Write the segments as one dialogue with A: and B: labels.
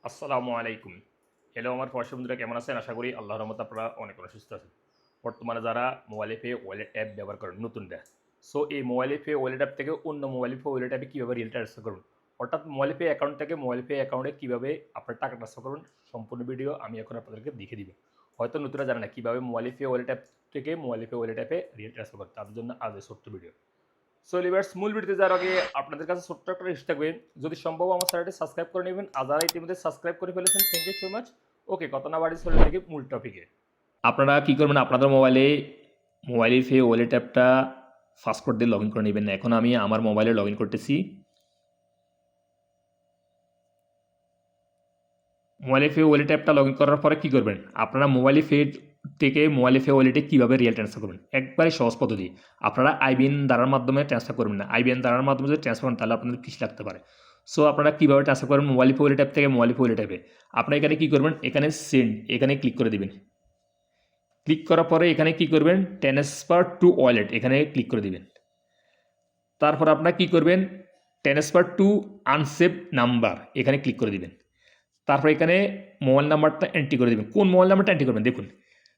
A: আসসালামু আলাইকুম। হ্যালো আমার প্রবাসী বন্ধুরা, কেমন আছেন? আশা করি আল্লাহর রহমতে আপনারা অনেক সুস্থ আছেন। বর্তমানে যারা মোবাইলে পে ওয়ালেট অ্যাপ ব্যবহার করেন নতুনটা, সো এই মোবাইলে পে ওয়ালেট অ্যাপ থেকে অন্য মোবাইলে পে ওয়ালেট অ্যাপে কীভাবে রিয়েল ট্রান্সফার করুন, অর্থাৎ মোবাইল পে অ্যাকাউন্ট থেকে মোবাইল পে অ্যাকাউন্টে কীভাবে আপনার টাকা ট্রান্সফার করুন, সম্পূর্ণ ভিডিও আমি এখন আপনাদেরকে দেখিয়ে দিব। হয়তো নতুনরা জানে না কীভাবে মোবাইল পে ওয়ালেট অ্যাপ থেকে মোবাইল পে ওয়ালেট অ্যাপে রিয়েল ট্রান্সফার করতে, তাদের জন্য আজ এই ছোট্ট ভিডিও। সো লিভার্স, মূল ভিডিওতে যাওয়ার আগে আপনাদের কাছে ছোট্ট একটা রিকোয়েস্ট থাকবে, যদি সম্ভব আমার চ্যানেলটি সাবস্ক্রাইব করে নেবেন। আর যারা ইতিমধ্যে সাবস্ক্রাইব করে ফেলেছেন, থ্যাংক ইউ সো মাচ। ওকে, কথা না বাড়ি চলে থেকে মূল টপিকে। আপনারা কী করবেন, আপনাদের মোবাইলে পে ওয়ালেট অ্যাপটা পাসওয়ার্ড দিয়ে লগ ইন করে নেবেন। এখন আমি আমার মোবাইলে লগ ইন করতেছি। মোবাইলে পে ওয়ালেট অ্যাপটা লগ ইন করার পরে কী করবেন, আপনারা মোবাইলে পে থেকে মোবাইলে পে ওয়ালেটে কীভাবে রিয়েল ট্রান্সফার করবেন, একবারে সহজ পদ্ধতি। আপনারা আইবিএন দ্বারার মাধ্যমে ট্রান্সফার করবেন না। আইবিএন দ্বারার মাধ্যমে যদি ট্রান্সফার করেন তাহলে আপনাদের কিছু লাগতে পারে। সো আপনারা কীভাবে ট্রান্সফার করবেন, মোবাইল পে ওয়ালেট অ্যাপ থেকে মোবাইল পে ওয়ালেট অ্যাপে আপনারা এখানে কী করবেন, এখানে সেন্ড এখানে ক্লিক করে দেবেন। ক্লিক করার পরে এখানে কী করবেন, ট্রান্সফার টু ওয়ালেট এখানে ক্লিক করে দেবেন। তারপর আপনারা কী করবেন, ট্রান্সফার টু আনসেভ নাম্বার এখানে ক্লিক করে দেবেন। তারপর এখানে মোবাইল নাম্বারটা এন্ট্রি করে দেবেন। কোন মোবাইল নাম্বারটা এন্ট্রি করবেন, দেখুন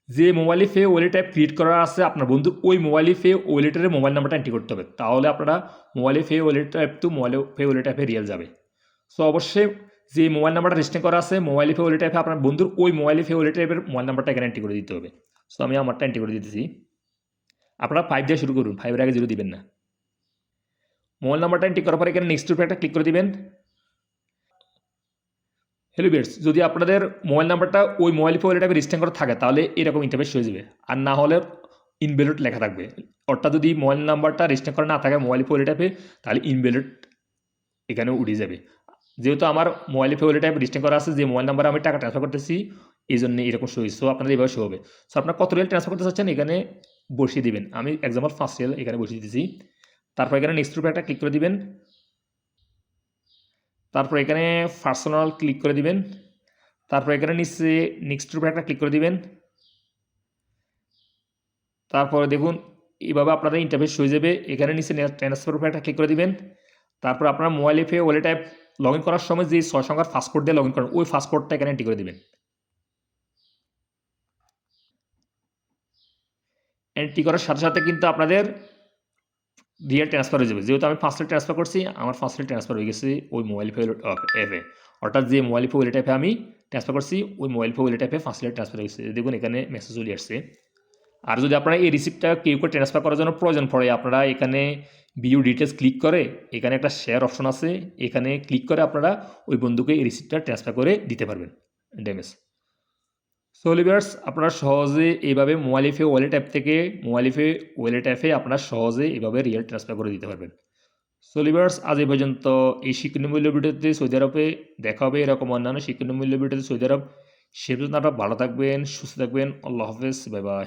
A: যে মোবাইলে পে ওয়ালেট অ্যাপ ক্রিয়েট করা আছে আপনার বন্ধুর, ওই মোবাইলে পে ওয়ালেটের মোবাইল নাম্বারটা এন্ট্রি করতে হবে, তাহলে আপনারা মোবাইলে পে ওয়ালেট অ্যাপ টু মোবাইলে পে ওয়ালেট অ্যাপে রিয়েল যাবে। সো অবশ্যই যে মোবাইল নাম্বারটা রেজিস্টার করা আছে মোবাইলে পে ওয়ালেট অ্যাপে আপনার বন্ধুর, ওই মোবাইলে পে ওয়ালেট অ্যাপের মোবাইল নাম্বারটা এখানে এন্ট্রি করে দিতে হবে। সো আমি আমারটা এন্ট্রি করে দিতেছি। আপনারা 5 দিয়ে শুরু করুন, 5 এর আগে 0 দিবেন না। মোবাইল নাম্বারটা এন্ট্রি করার পর এখানে নেক্সট উপরে একটা ক্লিক করে দিবেন। হ্যালো ভিউয়ার্স, যদি আপনাদের মোবাইল নাম্বারটা ওই মোবাইল পে ওয়ালেট অ্যাপে রেজিস্টার করা থাকে তাহলে এরকম ইন্টারফেস হয়ে যাবে, আর না হলে ইনভ্যালিড লেখা থাকবে। অর্থাৎ যদি মোবাইল নাম্বারটা রেজিস্টার করা না থাকে মোবাইল পে ওয়ালেট অ্যাপে, তাহলে ইনভ্যালিড এখানে উঠে যাবে। যেহেতু আমার মোবাইল পে ওয়ালেট অ্যাপে রেজিস্টার করা আছে, যে মোবাইল নাম্বারে আমি টাকা ট্রান্সফার করতেছি, এই জন্য এরকম শো হয়েছে। সো আপনাদের এভাবে শো হবে। সো আপনার কত রিয়াল ট্রান্সফার করতে চাচ্ছেন এখানে বসিয়ে দিবেন। আমি এক্সাম্পল 5 রিয়াল এখানে বসিয়ে দিতেছি। তারপর এখানে নেক্সট উপরে একটা ক্লিক করে দিবেন। তারপর এখানে পার্সোনাল ক্লিক করে দিবেন। তারপর এখানে নিচে নেক্সটের উপরে একটা ক্লিক করে দিবেন। তারপরে দেখুন এইভাবে আপনাদের ইন্টারফেস হয়ে যাবে। এখানে নিচে ট্রান্সফার উপরে একটা ক্লিক করে দিবেন। তারপর আপনার মোবাইলে pay wallet app log in করার সময় যে 6 সংখ্যার পাসওয়ার্ড দিয়ে লগ ইন করেন, ওই পাসওয়ার্ডটা এখানে এন্ট্রি করে দিবেন। এন্ট্রি করার সাথে সাথে কিন্তু আপনাদের রিয়েল ট্রান্সফার হয়ে যাবে। যেহেতু আমি 5 রিয়াল ট্রান্সফার করছি, আমার 5 রিয়াল ট্রান্সফার হয়ে গেছে ওই মোবাইল পে অ্যাপে। অর্থাৎ যে মোবাইল পে ওয়ালেট অ্যাপে আমি ট্রান্সফার করছি, ওই মোবাইল পে ওয়ালেট অ্যাপে 5 রিয়াল ট্রান্সফার হয়ে গেছে। দেখুন এখানে মেসেজ চলে আসছে। আর যদি আপনারা এই রিসিপ্টটা কেউ করে ট্রান্সফার করার জন্য প্রয়োজন পড়ে, আপনারা এখানে ভিউ ডিটেলস ক্লিক করে এখানে একটা শেয়ার অপশন আছে, এখানে ক্লিক করে আপনারা ওই বন্ধুকে এই রিসিপ্টটা ট্রান্সফার করে দিতে পারবেন ড্যামেজ। সো লিভার্স, আপনারা সহজে এইভাবে মোবাইল পে ওয়ালেট অ্যাপ থেকে মোবাইল পে ওয়ালেট অ্যাপে আপনারা সহজে এইভাবে রিয়েল ট্রান্সফার করে দিতে পারবেন। সো লিভার্স, আজ এই পর্যন্ত। এই শিক্ষণীয় মূল্য ভিডিওতে সৌদি আরবে দেখা হবে এরকম অন্যান্য শিক্ষণীয় মূল্য ভিডিওতে সৌদি আরব। সে পর্যন্ত আপনারা ভালো থাকবেন, সুস্থ থাকবেন। আল্লাহ হাফেজ, বাই বাই।